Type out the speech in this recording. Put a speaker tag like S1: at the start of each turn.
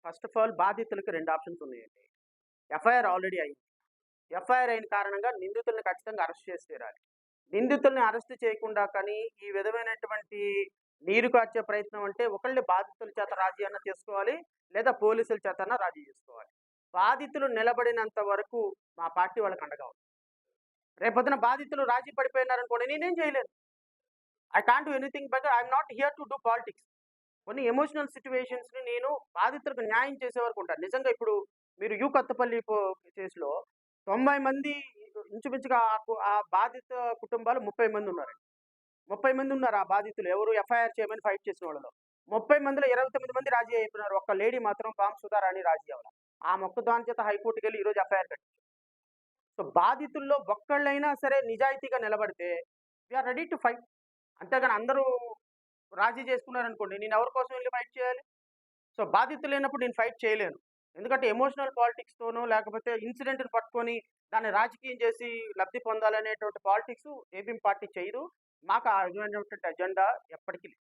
S1: First of all బాధితులకి 2 options ఉన్నాయండి. FIR already అయింది. ఎఫ్ఐఆర్ అయిన కారణంగా నిందితుల్ని ఖచ్చితంగా అరెస్ట్ చేసి తీరాలి. నిందితుల్ని అరెస్ట్ చేయకుండా కానీ, ఈ విధమైనటువంటి నీరు కార్చే ప్రయత్నం అంటే ఒకళ్ళని బాధితుల చేత రాజీ అన్నా చేసుకోవాలి, లేదా పోలీసుల చేతన్నా రాజీ చేసుకోవాలి. బాధితులు నిలబడినంత వరకు మా పార్టీ వాళ్ళకి అండగా ఉంది. రేపొద్దున బాధితులు రాజీ పడిపోయినారనుకోండి నేనేం చేయలేను. I can't do anything but I am not here to do politics. కొన్ని ఎమోషనల్ సిట్యుయేషన్స్‌ని నేను బాధితులకు న్యాయం చేసే వరకు ఉంటాను. నిజంగా ఇప్పుడు మీరు కొత్తపల్లి కేసులో 90 మంది ఇంచుమించుగా ఆ బాధిత కుటుంబాలు 30 మంది ఉన్నారండి. 30 మంది ఉన్నారు ఆ బాధితులు. ఎవరు ఎఫ్ఐఆర్ చేయమని ఫైట్ చేసిన వాళ్ళలో. 30 మందిలో 29 మంది రాజీ అయిపోయినారు. ఒక్క లేడీ మాత్రం పాము సుధారాణి రాజీ అవ్వల. ఆ మొక్క దాని చేత హైకోర్ట్‌కెళ్ళి ఈరోజు ఎఫ్ఐఆర్ కట్టించారు. సో, బాధితుల్లో ఒక్కళ్ళైనా సరే నిజాయితీగా నిలబడితే we are ready to fight. అంతేగాని అందరూ రాజీ చేసుకున్నారనుకోండి నేను ఎవరి కోసం వెళ్లి ఫైట్ చేయాలి? సో, బాధితులు లేనప్పుడు నేను ఫైట్ చేయలేను. ఎందుకంటే ఎమోషనల్ పాలిటిక్స్‌తోనో లేకపోతే ఇన్సిడెంట్‌ని పట్టుకొని దాన్ని రాజకీయం చేసి లబ్ధి పొందాలనేటువంటి పాలిటిక్స్ ఏబీఎం పార్టీ చేయదు. మాకు ఆ విధమైనటువంటి అజెండా ఎప్పటికి లేదు.